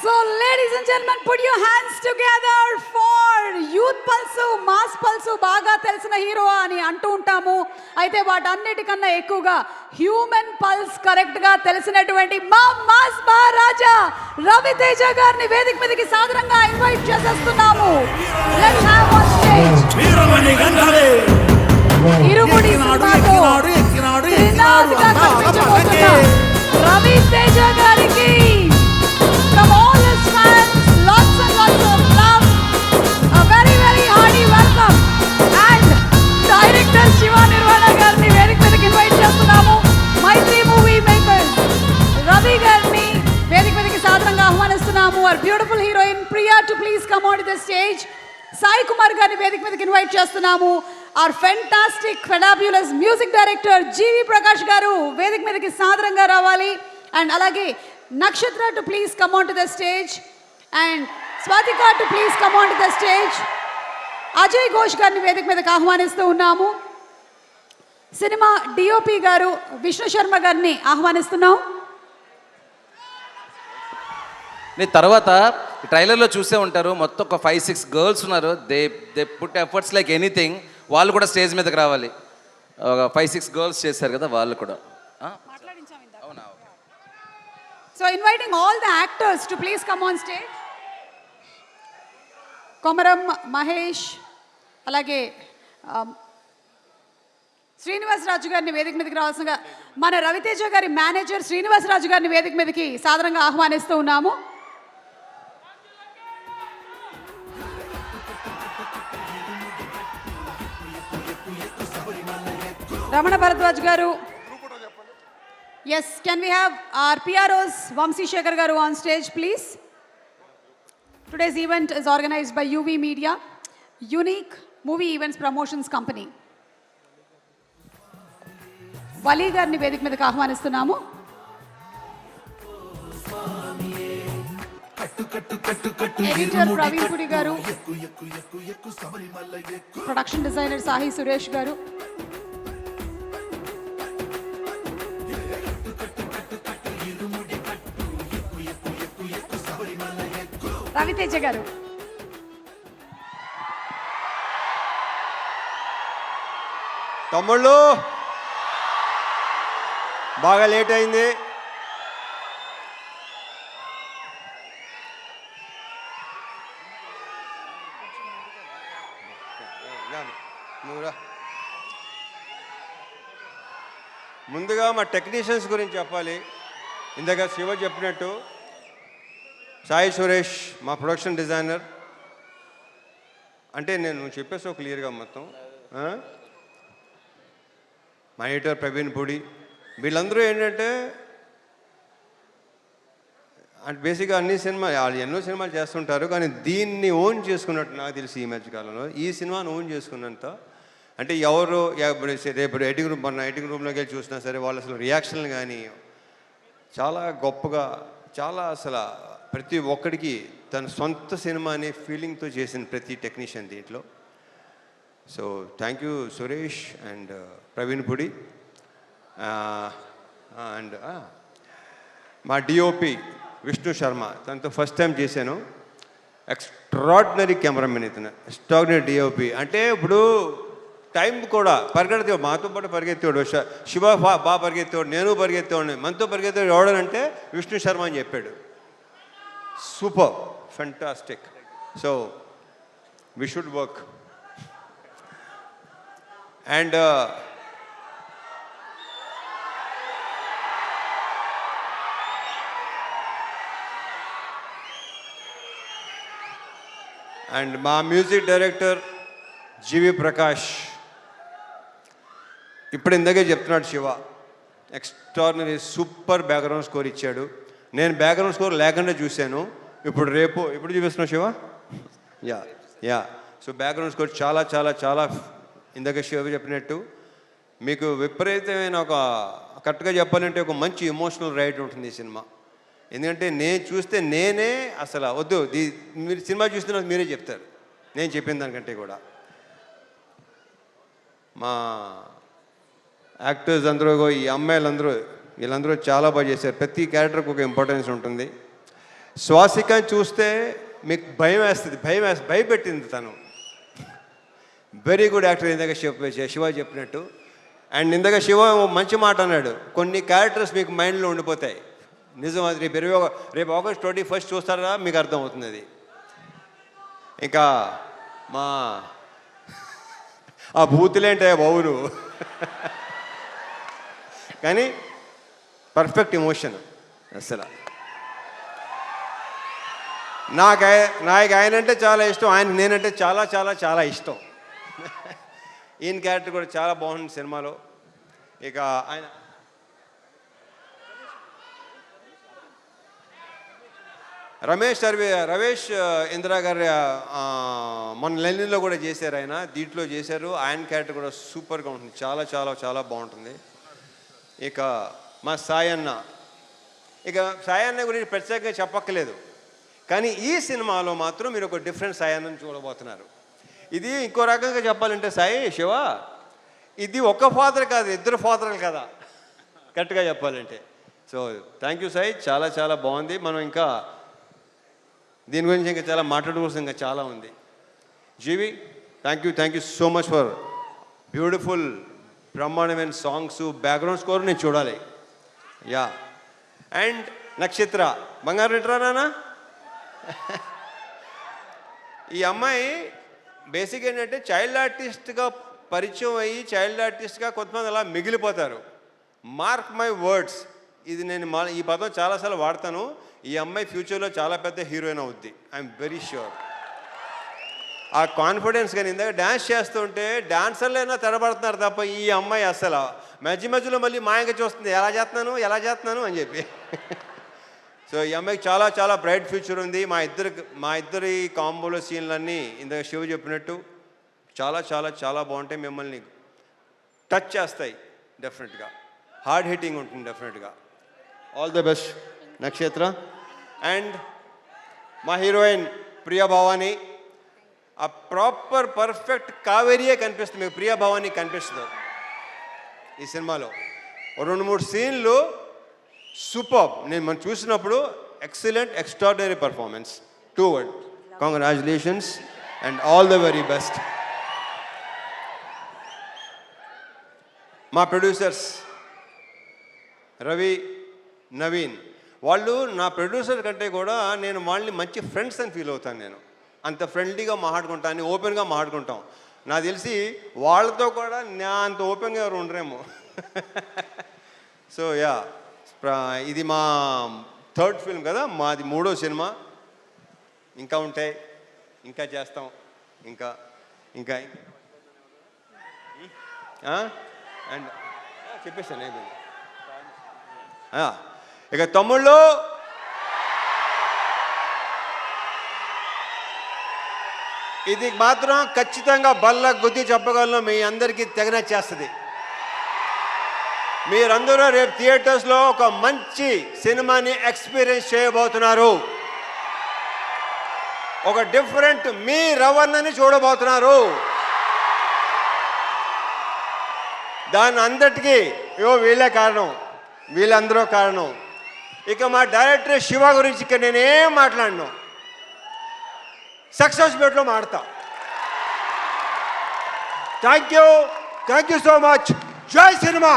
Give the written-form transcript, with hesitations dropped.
So, ladies and gentlemen, put your hands together for Youth Pulse, Mass Pulse, బాగా తెలిసిన hero అని అంటూ ఉంటాము. అయితే వాటన్నిటికన్నా ఎక్కువగా హ్యూమన్ పల్స్ కరెక్ట్ గా తెలిసినటువంటి మా మాస్ మహారాజా రవితేజ గారిని వేదిక మీదకి సాదరంగా ఇన్వైట్ చేసేస్తున్నాము. Let's have on stage. Irumudi సినిమాతో త్రినాథ్గా కనిపించబోతున్న రవితేజ గారికి from all his fans, lots and lots of love, a very very hearty welcome. And director Shiva Nirvana గారిని వేదిక మీదకి ఇన్వైట్ చేస్తున్నాము. మైత్రి మూవీ మేకర్స్ రవి గారిని వేదిక మీదకి సాదరంగా ఆహ్వానిస్తున్నాము. our beautiful heroine Priya to please come on to the stage. Sai Kumar గారిని వేదిక మీదకి ఇన్వైట్ చేస్తున్నాము. our fantastic fabulous music director జీవి ప్రకాష్ గారు వేదిక మీదకి సాదరంగా రావాలి. అండ్ అలాగే Nakshatra to please come on to the stage and Swatika to please come on to the stage. Ajay Ghosh గారిని వేదిక మీదకి ఆహ్వానిస్తూ ఉన్నాము. సినిమా డిఓపి గారు విష్ణు శర్మ గారిని ఆహ్వానిస్తున్నాం. నేను తర్వాత ట్రైలర్లో చూసే ఉంటారు, మొత్తం ఒక 5-6 గర్ల్స్ ఉన్నారు. They put efforts like anything. వాళ్ళు కూడా స్టేజ్ మీదకి రావాలి. ఒక 5-6 గర్ల్స్ చేశారు కదా, వాళ్ళు కూడా. అవునా? So inviting all the actors to please come on stage. Komaram Mahesh alage Srinivas రాజు గారిని వేదిక మీదకి రావాల్సిందిగా మన రవితేజ గారి మేనేజర్ శ్రీనివాస్ రాజు గారిని వేదిక మీదకి సాదరంగా ఆహ్వానిస్తూ ఉన్నాము. రమణ భరద్వాజ్ గారు. Yes, can we have our PROs Vamsi Shekhar garu on stage please? Today's event is organized by UV Media, Unique Movie Events Promotions Company. Vali garni vedik medaku ఆహ్వానిస్తున్నాము. Editor Praveen Pudi garu, Production Designer Sahi Suresh garu, Raviteja గారు. తమ్ముళ్ళు బాగా late అయింది. ముందుగా మా technicians గురించి చెప్పాలి. ఇందాక శివ చెప్పినట్టు సాయి సురేష్ మా ప్రొడక్షన్ డిజైనర్. అంటే నేను చెప్పేసావు క్లియర్గా మొత్తం. మా ఎడిటర్ ప్రవీణ్ పూడి, వీళ్ళందరూ ఏంటంటే బేసిక్గా అన్ని వాళ్ళు ఎన్నో సినిమాలు చేస్తుంటారు, కానీ దీన్ని ఓన్ చేసుకున్నట్టు నాకు తెలిసి ఈ మధ్యకాలంలో ఈ సినిమాని ఓన్ చేసుకున్నంత. అంటే ఎవరు రేపు ఎడిటింగ్ రూమ్లోకి వెళ్ళి చూసినా సరే వాళ్ళు అసలు రియాక్షన్లు కానీ చాలా గొప్పగా, చాలా అసలు ప్రతి ఒక్కడికి తన సొంత సినిమా అనే ఫీలింగ్తో చేసిన ప్రతి టెక్నీషియన్ దీంట్లో. So thank you Suresh and Praveen Pudi. And మా డిఓపి విష్ణు శర్మ, తనతో ఫస్ట్ టైం చేశాను. ఎక్స్ట్రాడినరీ కెమెరామెన్ ఇతను, ఎక్స్ట్రాడినరీ డిఓపి. అంటే ఇప్పుడు టైం కూడా పరిగెత్తేవాడు, మాతో పాటు పరిగెత్తేవాడు. శివ బాగా పరిగెత్తేవాడు, నేను పరిగెత్తేవాడిని. మనతో పరిగెత్తేవాడు ఎవడనంటే విష్ణు శర్మ అని చెప్పాడు. Super, fantastic. So we should work. And మా మ్యూజిక్ డైరెక్టర్ జీవి ప్రకాష్. ఇప్పుడు ఇందాకే చెప్తున్నాడు Shiva, extraordinary super background score ఇచ్చాడు. నేను బ్యాక్గ్రౌండ్ స్కోర్ లేకుండా చూశాను. ఇప్పుడు చూపిస్తున్నావు Shiva. Yeah so background score చాలా చాలా చాలా ఇందాక శివ చెప్పినట్టు మీకు విపరీతమైన ఒక, కరెక్ట్గా చెప్పాలంటే ఒక మంచి ఎమోషనల్ రైడ్ ఉంటుంది ఈ సినిమా. ఎందుకంటే నేను చూస్తే నేనే అసలు వద్దు, మీరు సినిమా చూస్తున్న మీరే చెప్తారు నేను చెప్పిన దానికంటే కూడా. మా యాక్టర్స్ అందరూ, ఈ అమ్మాయిలందరూ, వీళ్ళందరూ చాలా బాగా చేశారు. ప్రతి క్యారెక్టర్కి ఒక ఇంపార్టెన్స్ ఉంటుంది. స్వాసికని చూస్తే మీకు భయం వేస్తుంది, భయపెట్టింది తను. Very good actor. ఇందాక శివ చెప్పినట్టు. అండ్ ఇందాక శివ మంచి మాట అన్నాడు, కొన్ని క్యారెక్టర్స్ మీకు మైండ్లో ఉండిపోతాయి. నిజం అది. రేపు ఆగస్ట్ 21 చూస్తారా మీకు అర్థమవుతుంది అది. ఇంకా మా ఆ బూతులేంటే బాబులు కానీ పర్ఫెక్ట్ ఎమోషన్ అసలు. నాకు ఆయన అంటే చాలా ఇష్టం, ఆయన నేనంటే చాలా చాలా చాలా ఇష్టం. ఈయన క్యారెక్టర్ కూడా చాలా బాగుంది సినిమాలో. ఇక ఆయన రమేష్ ఇందిరా గారి మన లెనిన్లో కూడా చేశారు, ఆయన దీంట్లో చేశారు. ఆయన క్యారెక్టర్ కూడా సూపర్గా ఉంటుంది, చాలా చాలా చాలా బాగుంటుంది. ఇక మా సాయన్న, ఇక సాయన్న గురించి ప్రత్యేకంగా చెప్పక్కలేదు, కానీ ఈ సినిమాలో మాత్రం మీరు ఒక డిఫరెంట్ సాయన్నని చూడబోతున్నారు. ఇది ఇంకో రకంగా చెప్పాలంటే శివ, ఇది ఒక ఫాదర్ కాదు, ఇద్దరు ఫాదర్లు కదా కరెక్ట్గా చెప్పాలంటే. సో థ్యాంక్ యూ సాయి, చాలా చాలా బాగుంది. మనం ఇంకా దీని గురించి ఇంకా చాలా మాట్లాడుకోవాల్సి ఇంకా చాలా ఉంది. GV, thank you so much for beautiful బ్రహ్మాండమైన సాంగ్స్, బ్యాక్గ్రౌండ్ స్కోర్ నేను చూడాలి. యా. అండ్ నక్షత్ర బంగారు రెట్రానా. ఈ అమ్మాయి బేసిక్ ఏంటంటే చైల్డ్ ఆర్టిస్ట్గా పరిచయం అయ్యి చైల్డ్ ఆర్టిస్ట్గా కొంతమంది అలా మిగిలిపోతారు. మార్క్ మై వర్డ్స్, ఇది నేను ఈ పదం చాలాసార్లు వాడతాను. ఈ అమ్మాయి ఫ్యూచర్లో చాలా పెద్ద హీరోయిన్ అవుద్ది, ఐఎమ్ వెరీ ష్యూర్. ఆ కాన్ఫిడెన్స్. కానీ ఇందాక డ్యాన్స్ చేస్తుంటే డాన్సర్లైనా తెరబడుతున్నారు తప్ప ఈ అమ్మాయి అసలు మధ్యలో మళ్ళీ మాయంగా చూస్తుంది, ఎలా చేస్తున్నాను అని చెప్పి. సో ఈ అమ్మాయికి చాలా చాలా బ్రైట్ ఫ్యూచర్ ఉంది. మా ఇద్దరి కాంబోలో సీన్లన్నీ ఇందాక శివ చెప్పినట్టు చాలా చాలా చాలా బాగుంటాయి, మిమ్మల్ని టచ్ చేస్తాయి డెఫినెట్గా, హార్డ్ హిట్టింగ్ ఉంటుంది డెఫినెట్గా. ఆల్ ద బెస్ట్ నక్షత్ర. అండ్ మా హీరోయిన్ ప్రియా భవాని, ఆ ప్రాపర్ పర్ఫెక్ట్ కావేరియే కనిపిస్తుంది మీకు, ప్రియా భవాని కనిపిస్తుంది ఈ సినిమాలో. 2-3 సీన్లు సూపర్. మనం చూసినప్పుడు excellent, extraordinary performance. 2 words. Congratulations and all the very best. మా ప్రొడ్యూసర్స్ రవి, నవీన్, వాళ్ళు నా ప్రొడ్యూసర్ కంటే కూడా నేను వాళ్ళని మంచి ఫ్రెండ్స్ అని ఫీల్ అవుతాను. నేను అంత ఫ్రెండ్లీగా మాట్లాడుకుంటాను, ఓపెన్గా మాట్లాడుకుంటాం. నాకు తెలిసి వాళ్ళతో కూడా నా అంత ఓపెన్గా ఎవరు ఉండరేమో. సో యా, ఇది మా 3rd ఫిల్మ్ కదా, మాది 3వ సినిమా. ఇంకా ఉంటాయి, ఇంకా చేస్తాం, ఇంకా ఇంకా అండ్ చెప్పేస్తాను ఏమి. ఇక తమ్ముళ్ళు, ఇది మాత్రం ఖచ్చితంగా బల్ల గుద్ది చెప్పగలను, మీ అందరికీ తెగన చేస్తుంది. మీరందరూ రేపు థియేటర్స్లో ఒక మంచి సినిమాని ఎక్స్పీరియన్స్ చేయబోతున్నారు. ఒక డిఫరెంట్ మీ రవణని చూడబోతున్నారు. దాని అందరికీ వీళ్ళందరూ కారణం. ఇక మా డైరెక్టర్ శివ గురించి ఇక నేనేం మాట్లాడను, సక్సెస్ మీట్లో మాడతా. Thank you so much. జై సినిమా.